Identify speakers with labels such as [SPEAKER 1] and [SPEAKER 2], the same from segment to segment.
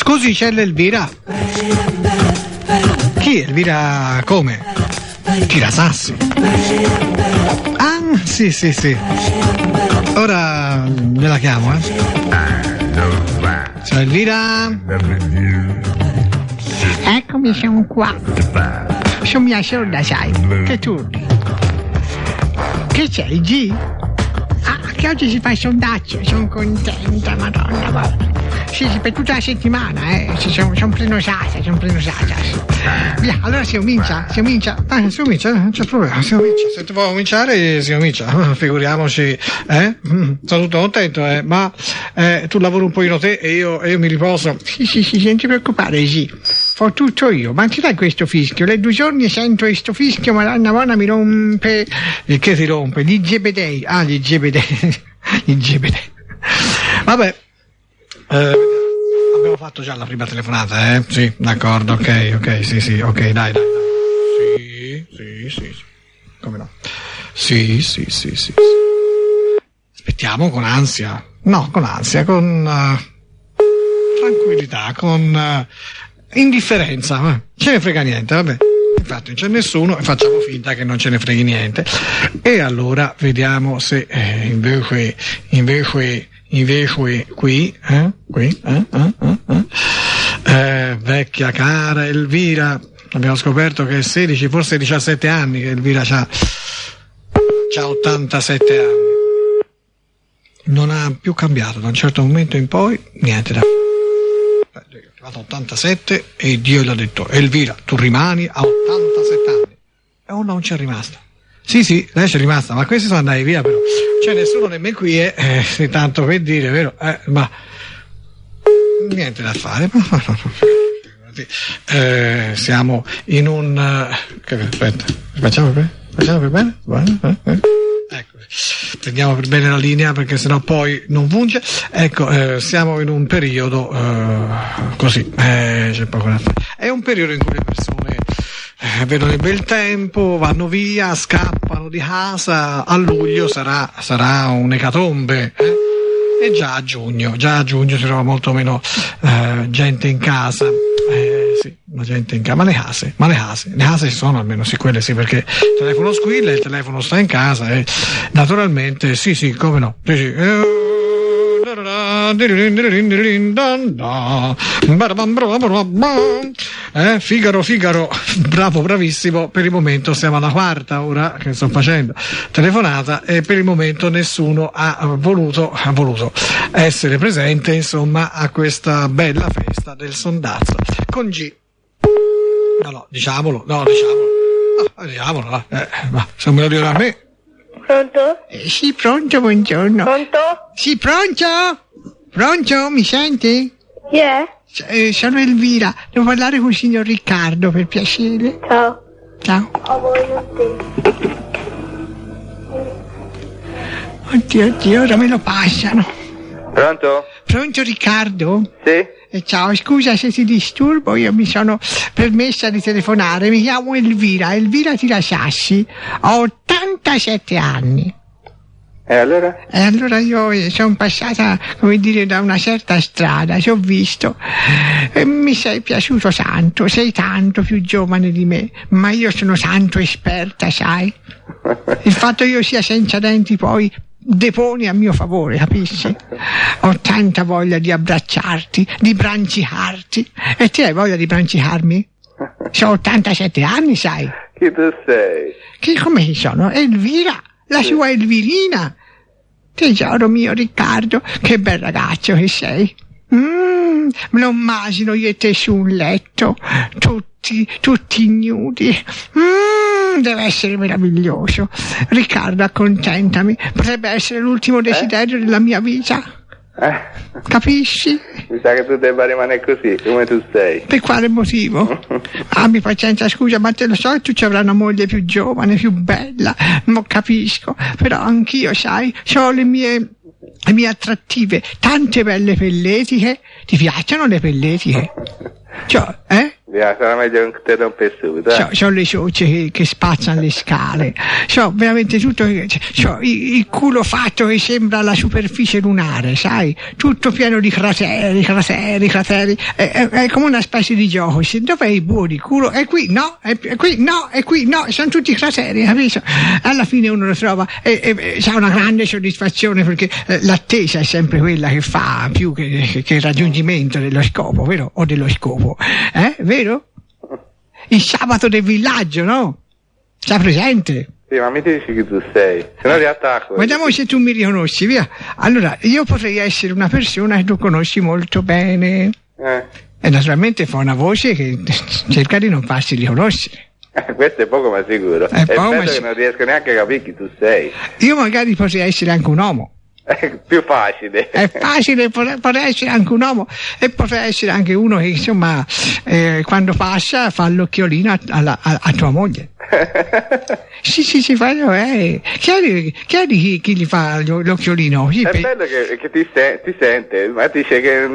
[SPEAKER 1] Scusi, c'è l'Elvira? Chi? Elvira come? Tirasassi. Ah, sì. Ora gliela chiamo, Ciao Elvira. Eccomi, sono qua. Sono mia sorda, sai. Che turni? Che c'è, G? Ah, che oggi si fa il sondaggio. Sono contenta, madonna, guarda. Sì, per tutta la settimana, sono prenosata. Via, allora si comincia. Non c'è problema, si comincia. Se tu vuoi cominciare, si comincia. Figuriamoci, sono tutto contento, ma tu lavori un pochino te e io mi riposo. Sì, non ti preoccupare, sì. Fa tutto io, ma ti dai questo fischio? Le 2 giorni sento questo fischio, madonna buona, mi rompe. E che ti rompe? Gli gebedei. Gli gebedei. Vabbè. Abbiamo fatto già la prima telefonata, Sì, d'accordo, ok, sì, ok, dai. Sì. Come no? Sì. Aspettiamo con ansia. No, con ansia, con tranquillità, con indifferenza. Ce ne frega niente, vabbè. Infatti non c'è nessuno e facciamo finta che non ce ne freghi niente. E allora vediamo se invece qui, vecchia cara Elvira, abbiamo scoperto che 16, forse 17 anni che Elvira c'ha 87 anni, non ha più cambiato da un certo momento in poi, niente da fare. È arrivato a 87 e Dio gli ha detto: Elvira, tu rimani a 87 anni, e uno non c'è rimasta. Sì, lei c'è rimasta, ma questi sono andati via, però c'è nessuno nemmeno qui, tanto per dire, vero? Ma niente da fare. Siamo in un aspetta, facciamo per bene? Ecco, prendiamo per bene la linea, perché sennò poi non funge. Ecco, siamo in un periodo così, c'è poco da fare. È un periodo in cui le persone vedono il bel tempo, vanno via, scappano di casa. A luglio sarà un'ecatombe, e già a giugno si trova molto meno gente in casa. Sì, la gente in casa, ma le case ci sono, almeno sì, quelle sì, perché il telefono squilla e il telefono sta in casa, e naturalmente sì, come no, sì. Figaro, bravo, bravissimo. Per il momento siamo alla 4ª ora che sto facendo telefonata, e per il momento nessuno ha voluto essere presente, insomma, a questa bella festa del sondazzo con G. Diciamolo, ma se me lo dico a me.
[SPEAKER 2] Pronto?
[SPEAKER 1] Sì, pronto, buongiorno.
[SPEAKER 2] Pronto?
[SPEAKER 1] Sì, pronto, mi senti?
[SPEAKER 2] Chi è?
[SPEAKER 1] Sono Elvira, devo parlare con il signor Riccardo, per piacere.
[SPEAKER 2] Ciao.
[SPEAKER 1] Ciao.
[SPEAKER 2] Te.
[SPEAKER 1] Oddio, ora me lo passano.
[SPEAKER 3] Pronto?
[SPEAKER 1] Pronto, Riccardo?
[SPEAKER 3] Sì?
[SPEAKER 1] Ciao, scusa se ti disturbo, io mi sono permessa di telefonare, mi chiamo Elvira Tirasassi, ho 87 anni.
[SPEAKER 3] E allora?
[SPEAKER 1] E allora io sono passata, come dire, da una certa strada, ti ho visto, e mi sei piaciuto tanto, sei tanto più giovane di me, ma io sono tanto esperta, sai? Il fatto che io sia senza denti poi deponi a mio favore, capisci? Ho tanta voglia di abbracciarti, di brancicarti. E ti hai voglia di brancicarmi? Ho 87 anni, sai?
[SPEAKER 3] Chi tu sei?
[SPEAKER 1] Che come sono? Elvira, la sua Elvirina. Tesoro mio Riccardo, che bel ragazzo che sei. Me lo immagino io e te su un letto, tutti ignudi. Deve essere meraviglioso. Riccardo, accontentami, potrebbe essere l'ultimo desiderio della mia vita. Capisci?
[SPEAKER 3] Mi sa che tu debba rimanere così, come tu sei.
[SPEAKER 1] Per quale motivo? Abbi pazienza, scusa, ma te lo so che tu ci avrai una moglie più giovane, più bella, ma capisco, però anch'io, sai, ho le mie attrattive, tante belle pelletiche. Ti piacciono le pelletiche? Cioè,
[SPEAKER 3] Sarà meglio che ti rompe su, dai.
[SPEAKER 1] C'ho le socie che spazzano le scale, c'ho veramente tutto, c'ho il culo fatto che sembra la superficie lunare, sai? Tutto pieno di crateri, è come una specie di gioco. Dov'è il buo di culo? È qui, no, è qui, no, sono tutti crateri, capisci? Alla fine uno lo trova e c'ha una grande soddisfazione perché l'attesa è sempre quella che fa più che il raggiungimento dello scopo, vero? O dello scopo, vero? Il sabato del villaggio, no? C'è presente?
[SPEAKER 3] Sì, ma mi dici chi tu sei, se no ti attacco.
[SPEAKER 1] Vediamo se tu mi riconosci, via. Allora, io potrei essere una persona che tu conosci molto bene. E naturalmente fa una voce che cerca di non farsi riconoscere.
[SPEAKER 3] Questo è poco ma sicuro. E penso che non riesco neanche a capire chi tu sei.
[SPEAKER 1] Io magari potrei essere anche un uomo.
[SPEAKER 3] È più facile.
[SPEAKER 1] È facile, potrei essere anche un uomo e potrei essere anche uno che insomma quando passa fa l'occhiolino a tua moglie. Sì, fa chi gli fa l'occhiolino? Sì,
[SPEAKER 3] è bello che ti sente, ma dice che...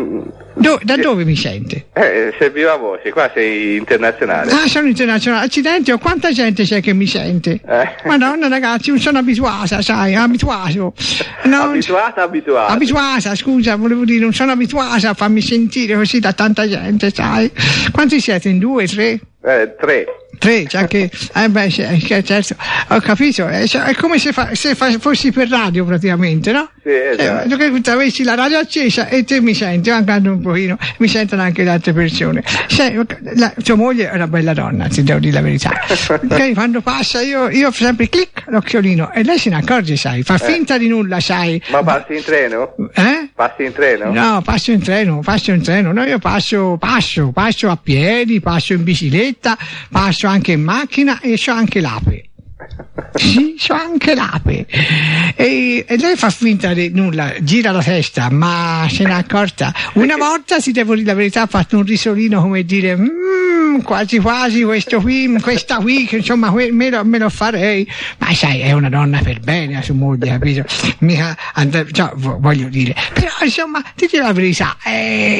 [SPEAKER 1] Da dove mi sente?
[SPEAKER 3] Sei viva voce, qua sei internazionale.
[SPEAKER 1] Ah, sono internazionale. Accidenti, quanta gente c'è che mi sente? Madonna ragazzi, non sono abituata, sai, abituato. No, abituata, scusa, volevo dire, non sono abituata a farmi sentire così da tanta gente, sai. Quanti siete? In 2, 3? 3, cioè che, certo, ho capito, è come se fossi per radio praticamente, no?
[SPEAKER 3] Sì, esatto.
[SPEAKER 1] Che avessi la radio accesa e te mi senti, mancando un pochino, mi sentono anche le altre persone. Tua moglie è una bella donna, ti devo dire la verità. Perché quando passa io sempre clic l'occhiolino e lei se ne accorge, sai, fa finta di nulla, sai.
[SPEAKER 3] Ma passi in treno? Passi in treno?
[SPEAKER 1] No, passo in treno, no, io passo a piedi, passo in bicicletta, passo anche in macchina e c'ho anche l'ape. Sì, c'ho anche l'ape. E lei fa finta di nulla, gira la testa, ma se n'è accorta. Una volta, ti devo dire la verità, ha fatto un risolino come dire quasi questa qui, che insomma me lo farei. Ma sai, è una donna per bene a sua moglie, capito? Mica voglio dire. Però insomma, ti dico la verità,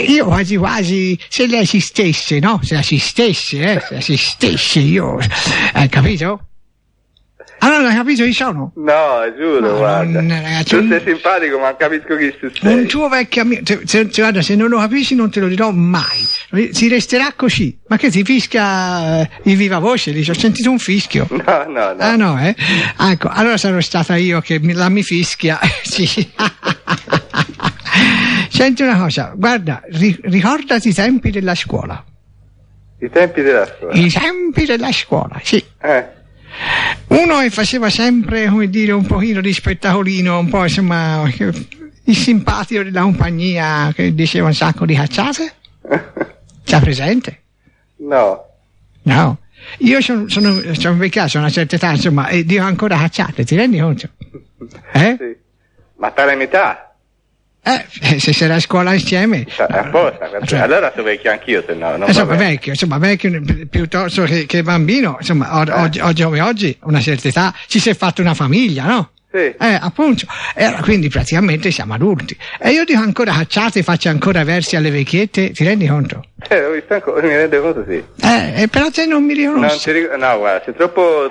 [SPEAKER 1] io quasi se lei esistesse, no? Se esistesse io, capito? Allora, hai capito chi sono?
[SPEAKER 3] No, giuro, guarda. Ragazzi, tu sei simpatico, ma capisco chi tu sei.
[SPEAKER 1] Un tuo vecchio amico, guarda, se non lo capisci non te lo dirò mai. Si resterà così. Ma che ti fischia il viva voce? Dice, ho sentito un fischio.
[SPEAKER 3] No.
[SPEAKER 1] Ah no, Ecco, allora sarò stata io che mi fischia. Sì. Senti una cosa, guarda, ricordati i tempi della scuola.
[SPEAKER 3] I tempi della scuola,
[SPEAKER 1] sì. Uno che faceva sempre, come dire, un pochino di spettacolino, un po' insomma il simpatico della compagnia che diceva un sacco di cacciate. C'ha presente?
[SPEAKER 3] No.
[SPEAKER 1] Io sono invecchiato a una certa età, insomma, e dico ancora cacciate, ti rendi conto?
[SPEAKER 3] Sì. Ma tale metà?
[SPEAKER 1] Se sei a scuola insieme.
[SPEAKER 3] Apposta, allora sono vecchio anch'io, se no.
[SPEAKER 1] Vecchio piuttosto che bambino, insomma, oggi, una certa età, ci si è fatto una famiglia, no?
[SPEAKER 3] Sì.
[SPEAKER 1] Appunto. Quindi praticamente siamo adulti. E io dico ancora cacciate, faccio ancora versi alle vecchiette, ti rendi conto?
[SPEAKER 3] Mi rendo conto, sì.
[SPEAKER 1] Però te non mi riconosci.
[SPEAKER 3] No, guarda, sei troppo...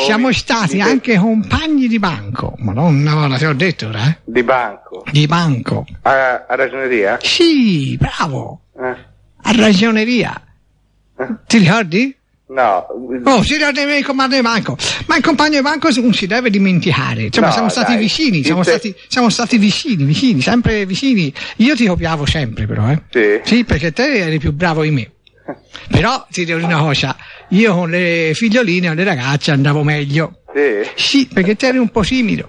[SPEAKER 1] Siamo stati anche compagni di banco. Madonna, te l'ho detto ora,
[SPEAKER 3] Di banco?
[SPEAKER 1] Di banco.
[SPEAKER 3] A ragioneria?
[SPEAKER 1] Sì, bravo. A ragioneria. Ti ricordi?
[SPEAKER 3] No.
[SPEAKER 1] Si deve il comando di banco. Ma il compagno di banco non si deve dimenticare. Insomma, siamo stati vicini, siamo stati vicini, sempre vicini. Io ti copiavo sempre, però, Sì, perché te eri più bravo di me. Però ti devo dire una cosa, io con le figlioline o le ragazze andavo meglio. Sì, perché te eri un po' timido.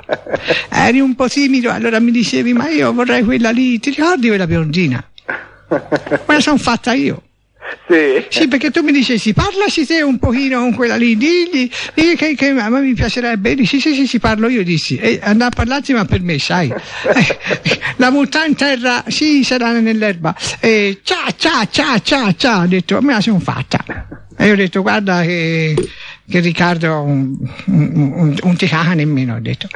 [SPEAKER 1] Allora mi dicevi, ma io vorrei quella lì, ti ricordi quella biondina? Me la sono fatta io. Sì, perché tu mi dicessi, parlaci te un pochino con quella lì, digli che a me mi piacerebbe. Dici, sì, parlo io, dissi. E andava a parlarci, ma per me, sai. La butta in terra, sì, sarà nell'erba. E ciao, ho detto, me la sono fatta. E io ho detto, guarda che Riccardo un ticano nemmeno, ho detto.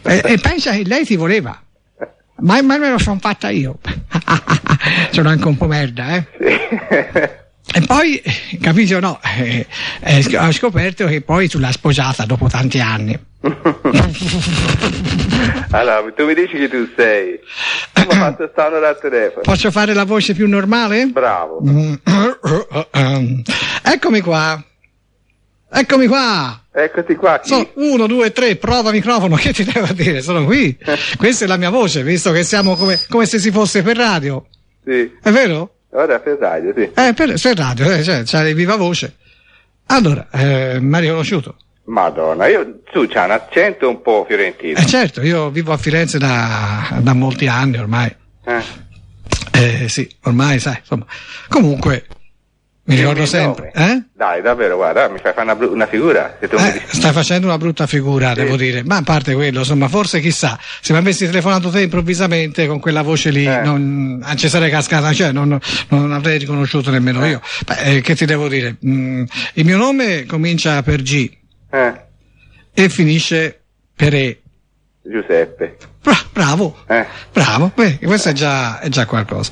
[SPEAKER 1] E pensa che lei ti voleva. Ma me lo sono fatta io. Sono anche un po' merda, E poi, capisci o no, ho scoperto che poi tu l'hai sposata dopo tanti anni.
[SPEAKER 3] Allora, tu mi dici che tu sei. Come ho fatto stare al telefono?
[SPEAKER 1] Posso fare la voce più normale?
[SPEAKER 3] Bravo.
[SPEAKER 1] Eccomi qua. Eccomi qua.
[SPEAKER 3] Eccoti qua. Chi?
[SPEAKER 1] 1, 2, 3, prova microfono. Che ti devo dire? Sono qui. Questa è la mia voce, visto che siamo come se si fosse per radio.
[SPEAKER 3] Sì.
[SPEAKER 1] È vero?
[SPEAKER 3] Ora per radio, sì.
[SPEAKER 1] Per radio, c'hai viva voce. Allora, mi hai riconosciuto?
[SPEAKER 3] Madonna, tu c'hai un accento un po' fiorentino.
[SPEAKER 1] Certo, io vivo a Firenze da molti anni ormai. Sì, ormai sai, insomma. Comunque, mi ricordo sempre.
[SPEAKER 3] Dai, davvero, guarda, mi fai fare una figura. Se tu mi dici.
[SPEAKER 1] Stai facendo una brutta figura, sì. Devo dire. Ma a parte quello, insomma, forse chissà, se mi avessi telefonato te improvvisamente con quella voce lì, non ci sarei cascata, cioè non avrei riconosciuto nemmeno io. Che ti devo dire? Il mio nome comincia per G e finisce per E.
[SPEAKER 3] Giuseppe.
[SPEAKER 1] Bravo, bravo. Beh, questo è già qualcosa.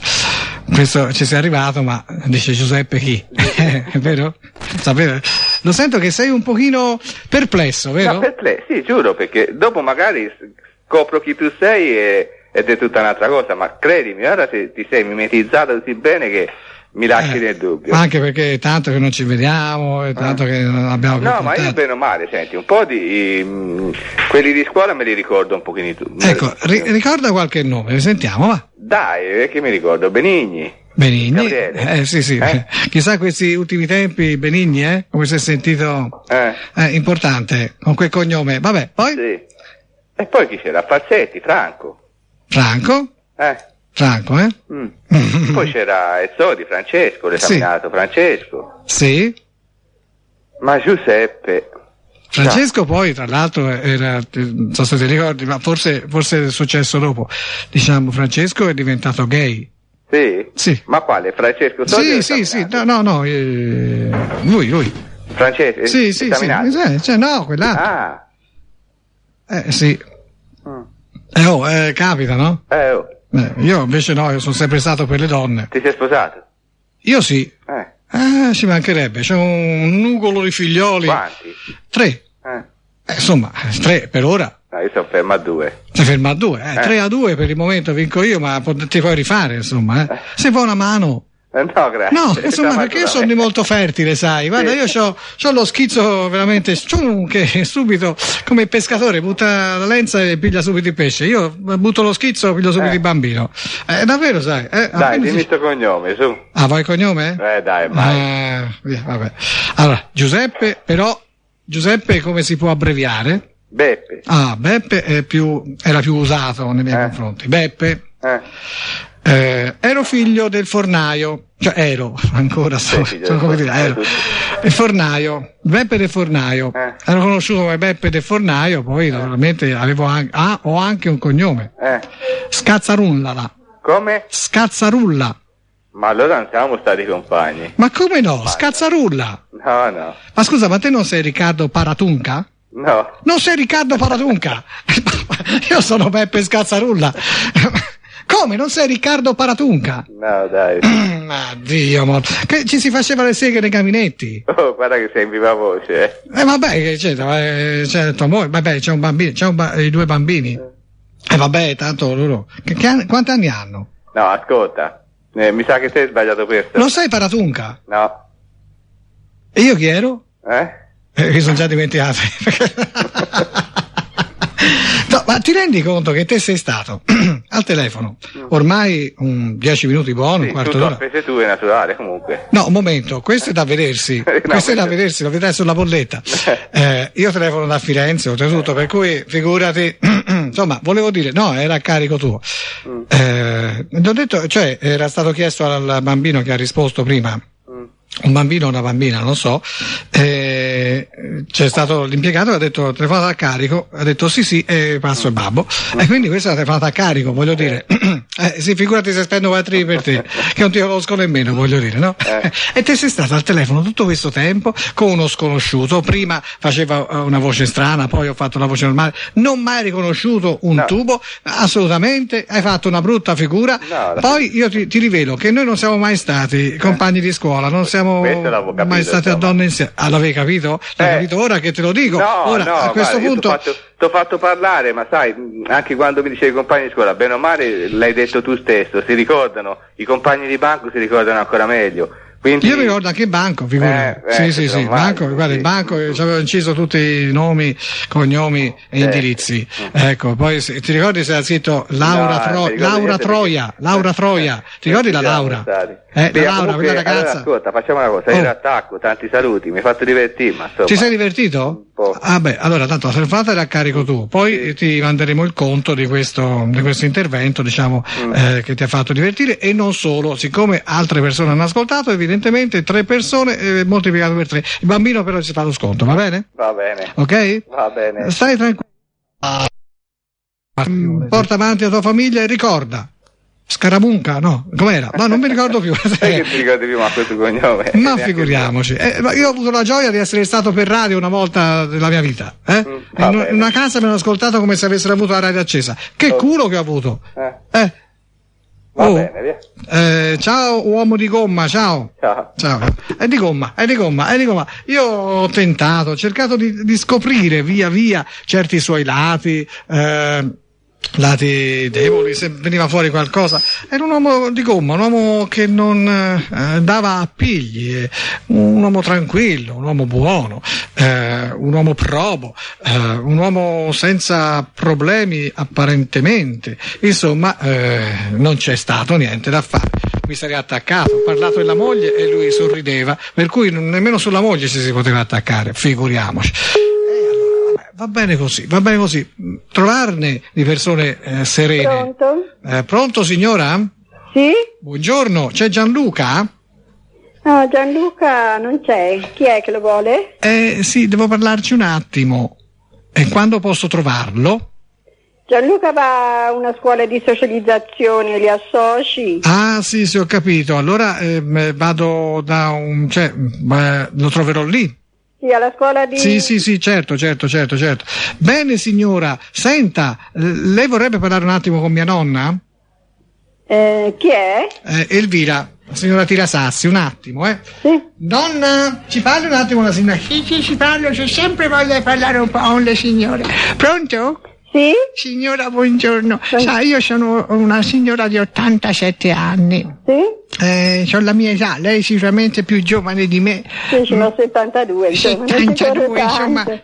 [SPEAKER 1] Questo ci sei arrivato, ma dice Giuseppe chi? È vero? Sapete? Lo sento che sei un pochino perplesso, vero?
[SPEAKER 3] No, perplesso, sì, giuro, perché dopo magari scopro chi tu sei ed è tutta un'altra cosa, ma credimi, ora ti sei mimetizzato così bene che mi lasci nel dubbio.
[SPEAKER 1] Anche perché tanto che non ci vediamo, e tanto che non abbiamo più
[SPEAKER 3] contatto. Ma io bene o male, senti, un po' di quelli di scuola me li ricordo un pochino tu.
[SPEAKER 1] Ecco, ricorda qualche nome, li sentiamo, va.
[SPEAKER 3] Dai, che mi ricordo? Benigni.
[SPEAKER 1] Gabriele. Sì. Chissà questi ultimi tempi, Benigni, come si è sentito importante con quel cognome. Vabbè, poi?
[SPEAKER 3] Sì. E poi chi c'era? Falsetti, Franco.
[SPEAKER 1] Franco? Franco,
[SPEAKER 3] Poi c'era Ezzodi, Francesco, l'esaminato Francesco.
[SPEAKER 1] Sì.
[SPEAKER 3] Ma Giuseppe.
[SPEAKER 1] Francesco poi, tra l'altro, era, non so se ti ricordi, ma forse è successo dopo. Diciamo, Francesco è diventato gay.
[SPEAKER 3] Sì?
[SPEAKER 1] Sì.
[SPEAKER 3] Ma quale? Francesco Sodi?
[SPEAKER 1] Sì. No, lui.
[SPEAKER 3] Francesco?
[SPEAKER 1] Sì. No, quella. Sì. Capita, no? Io invece no, io sono sempre stato per le donne.
[SPEAKER 3] Ti sei sposato?
[SPEAKER 1] Io sì. Ci mancherebbe, c'è un nugolo di figlioli.
[SPEAKER 3] Quanti?
[SPEAKER 1] 3. Insomma, 3 per ora.
[SPEAKER 3] No, io sono fermo a 2.
[SPEAKER 1] Sei fermo a 2, 3-2 per il momento vinco io, ma ti puoi rifare, insomma, Se vuoi una mano.
[SPEAKER 3] No, grazie.
[SPEAKER 1] No, insomma, perché io sono di molto fertile, sai. Guarda, io c'ho lo schizzo veramente che subito, come il pescatore, butta la lenza e piglia subito il pesce. Io butto lo schizzo, piglio subito il bambino. Davvero, sai.
[SPEAKER 3] Dai, dimmi sto cognome, su.
[SPEAKER 1] Vuoi il cognome?
[SPEAKER 3] Dai, vai.
[SPEAKER 1] Vabbè. Allora, Giuseppe, però, Giuseppe come si può abbreviare?
[SPEAKER 3] Beppe.
[SPEAKER 1] Beppe era più usato nei miei confronti. Beppe. Ero figlio del fornaio, cioè ero ancora ero il fornaio, Beppe del fornaio. Ero conosciuto come Beppe del fornaio, poi naturalmente ho anche un cognome. Scazzarulla.
[SPEAKER 3] Come?
[SPEAKER 1] Scazzarulla.
[SPEAKER 3] Ma allora non siamo stati compagni.
[SPEAKER 1] Ma come no? Scazzarulla.
[SPEAKER 3] No.
[SPEAKER 1] Ma scusa, ma te non sei Riccardo Paratunca?
[SPEAKER 3] No.
[SPEAKER 1] Non sei Riccardo Paratunca? Io sono Beppe Scazzarulla. Come? Non sei Riccardo Paratunca?
[SPEAKER 3] No, dai.
[SPEAKER 1] Ma Dio, che ci si faceva le seghe nei gabinetti.
[SPEAKER 3] Oh, guarda che sei in viva voce.
[SPEAKER 1] Vabbè, c'è tua moglie, vabbè, c'è un bambino, i 2 bambini. Vabbè, tanto loro. Quanti anni hanno?
[SPEAKER 3] No, ascolta, mi sa che te hai sbagliato questo.
[SPEAKER 1] Non sei Paratunca?
[SPEAKER 3] No.
[SPEAKER 1] E io chi ero? Mi sono già dimenticato. No, ma ti rendi conto che te sei stato al telefono ormai 10 minuti buono, un quarto d'ora?
[SPEAKER 3] Spese tue, naturale, comunque.
[SPEAKER 1] No, un momento, questo è da vedersi. Questo è da vedersi, lo vedrai sulla bolletta. Io telefono da Firenze, oltretutto, per cui figurati. Insomma, volevo dire, no, era a carico tuo. Ho detto, cioè, era stato chiesto al bambino che ha risposto prima. Un bambino o una bambina, non so, c'è stato l'impiegato che ha detto telefonata a carico, ha detto sì e passo il babbo, e quindi questa è la telefonata a carico, voglio dire. Sì, figurati se spendo quattrini per te, che non ti conosco nemmeno, voglio dire, no? E te sei stato al telefono tutto questo tempo con uno sconosciuto, prima faceva una voce strana, poi ho fatto la voce normale, non mai riconosciuto un tubo, assolutamente, hai fatto una brutta figura. Poi io ti rivelo che noi non siamo mai stati compagni di scuola, non siamo mai stati a donne insieme. Ah, l'avevi capito? L'hai capito ora che te lo dico? Ora, a questo punto
[SPEAKER 3] t'ho fatto parlare, ma sai, anche quando mi dicevi compagni di scuola, bene o male l'hai detto tu stesso, si ricordano, i compagni di banco si ricordano ancora meglio. Quindi... Io
[SPEAKER 1] mi ricordo anche il banco, figurati. Sì, banco, guarda, il banco, ci avevo inciso tutti i nomi, cognomi e indirizzi. Ecco, poi ti ricordi se era scritto Laura Troia? Ti ricordi la Laura? La Laura, quella ragazza.
[SPEAKER 3] Allora, ascolta, facciamo una cosa, io l'attacco, tanti saluti, mi hai fatto divertire, ma insomma.
[SPEAKER 1] Ti sei divertito? Ah beh, allora tanto la telefonata era a carico tu, poi ti manderemo il conto di questo intervento, diciamo, che ti ha fatto divertire, e non solo, siccome altre persone hanno ascoltato, evidentemente 3 persone moltiplicato per 3. Il bambino però ci fa lo sconto, va bene?
[SPEAKER 3] Va bene.
[SPEAKER 1] Ok?
[SPEAKER 3] Va bene.
[SPEAKER 1] Stai tranquillo. Porta avanti la tua famiglia e ricorda. Scaramunca, no? Com'era? No, non mi ricordo più.
[SPEAKER 3] Sai che ti ricordi più, ma questo cognome?
[SPEAKER 1] Ma figuriamoci. Io ho avuto la gioia di essere stato per radio una volta nella mia vita. In una casa mi hanno ascoltato come se avessero avuto la radio accesa. Che culo che ho avuto!
[SPEAKER 3] Va bene, via.
[SPEAKER 1] Ciao uomo di gomma, ciao. È di gomma. Io ho tentato, ho cercato di scoprire via via certi suoi lati deboli, se veniva fuori qualcosa. Era un uomo di gomma, un uomo che non dava appigli, un uomo tranquillo, un uomo buono, un uomo probo, un uomo senza problemi apparentemente. Insomma, non c'è stato niente da fare. Mi sarei attaccato, ho parlato della moglie e lui sorrideva, per cui nemmeno sulla moglie ci si poteva attaccare, figuriamoci. Va bene così. Trovarne di persone serene.
[SPEAKER 2] Pronto?
[SPEAKER 1] Pronto, signora?
[SPEAKER 2] Sì?
[SPEAKER 1] Buongiorno, c'è Gianluca?
[SPEAKER 2] No, Gianluca non c'è. Chi è che lo vuole?
[SPEAKER 1] Sì, devo parlarci un attimo. E quando posso trovarlo?
[SPEAKER 2] Gianluca va a una scuola di socializzazione, gli associ.
[SPEAKER 1] Ah, sì, ho capito. Allora vado lo troverò lì.
[SPEAKER 2] Sì, alla scuola di...
[SPEAKER 1] Sì, certo. Bene, signora, senta, lei vorrebbe parlare un attimo con mia nonna?
[SPEAKER 2] Chi è?
[SPEAKER 1] Elvira, la signora Tirasassi, un attimo,
[SPEAKER 2] Sì.
[SPEAKER 1] Nonna, ci parli un attimo la signora?
[SPEAKER 4] Sì, ci parlo, c'ho sempre voglia di parlare un po' con le signore. Pronto?
[SPEAKER 2] Sì?
[SPEAKER 4] Signora, buongiorno. Sai, io sono una signora di 87 anni.
[SPEAKER 2] Sì?
[SPEAKER 4] C'ho la mia età, lei sicuramente è più giovane di me.
[SPEAKER 2] Sì, sono 72, insomma.
[SPEAKER 4] 72,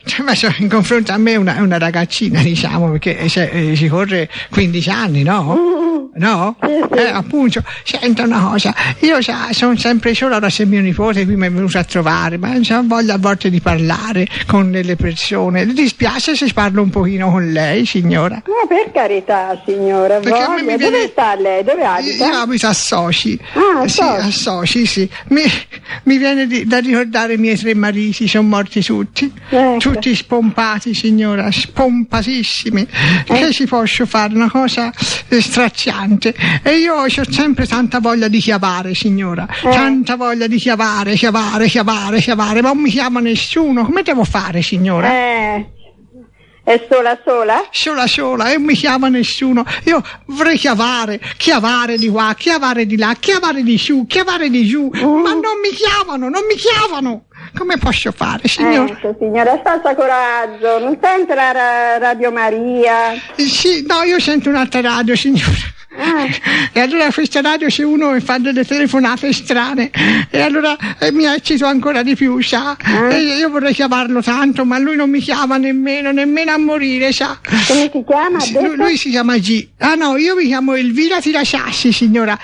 [SPEAKER 4] insomma, in confronto a me è una ragazzina, diciamo, perché si corre 15 anni, no? No?
[SPEAKER 2] Sì.
[SPEAKER 4] Appunto, senta una cosa, io sono sempre sola, ora se mio nipote qui mi è venuto a trovare, ma non ho voglia a volte di parlare con delle persone. Le dispiace se parlo un pochino con lei, signora?
[SPEAKER 2] No, per carità, signora.
[SPEAKER 4] Perché a me mi viene...
[SPEAKER 2] Dove sta lei? Dove abita?
[SPEAKER 4] Io abito a Soci.
[SPEAKER 2] Ah,
[SPEAKER 4] sì, a Soci, sì. Mi viene da ricordare i miei 3 mariti, sono morti tutti.
[SPEAKER 2] Ecco.
[SPEAKER 4] Tutti spompati, signora, spompatissimi. Che ci posso fare? Una cosa straziante. E io ho sempre tanta voglia di chiavare, signora. Tanta voglia di chiavare, ma non mi chiama nessuno. Come devo fare, signora?
[SPEAKER 2] È sola?
[SPEAKER 4] Sola, e non mi chiama nessuno. Io vorrei chiavare di qua, chiavare di là, chiavare di su, chiavare di giù, ma non mi chiamano. Come posso fare, signora?
[SPEAKER 2] Ecco, signora, senza coraggio, non sente la Radio Maria?
[SPEAKER 4] Sì, no, io sento un'altra radio, signora. E allora questa radio, se uno fa delle telefonate strane, e allora mi eccito ancora di più, sa? E io vorrei chiamarlo tanto, ma lui non mi chiama nemmeno a morire, sa?
[SPEAKER 2] Come si chiama?
[SPEAKER 4] Lui si chiama G. Ah no, io mi chiamo Elvira Tirasassi, signora.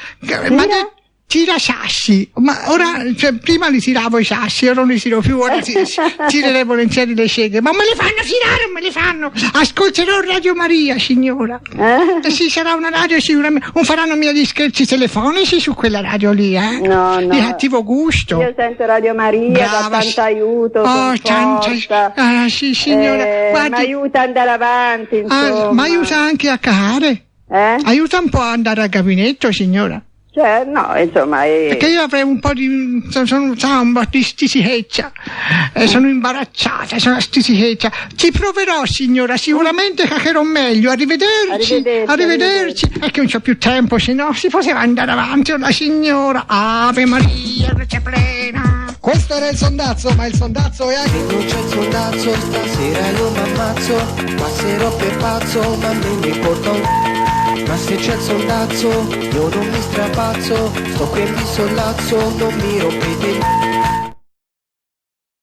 [SPEAKER 4] tira sassi, ma ora, cioè, prima li tiravo i sassi, ora non li tiro più, ora tirerei volentieri le seghe, ma me le fanno tirare, non me le fanno. Ascolterò Radio Maria, signora. Sì, sarà una radio sicuramente, non faranno mica gli scherzi telefonici su quella radio lì,
[SPEAKER 2] No,
[SPEAKER 4] di cattivo gusto.
[SPEAKER 2] Io sento Radio Maria,
[SPEAKER 4] Brava,
[SPEAKER 2] da tanto aiuto, conforta.
[SPEAKER 4] Sì, signora, guardi,
[SPEAKER 2] mi aiuta ad andare avanti, insomma.
[SPEAKER 4] ma aiuta anche a cagare? Aiuta un po' ad andare al gabinetto, signora?
[SPEAKER 2] Cioè, no, insomma...
[SPEAKER 4] Perché io avrei un po' di... sono un po' di stitichezza, sono imbarazzata, sono stitichezza. Ci proverò, signora, sicuramente caccherò meglio. Arrivederci. È che non c'ho più tempo, se no si poteva andare avanti con la signora. Ave Maria, grazia plena.
[SPEAKER 1] Questo era il sondazzo, ma il sondazzo è anche...
[SPEAKER 5] Non c'è il sondazzo, stasera io m'ammazzo, passerò per pazzo, ma me ne porto. Ma se c'è il sondazzo, io non mi strapazzo, sto qui e mi sollazzo, non mi rompete.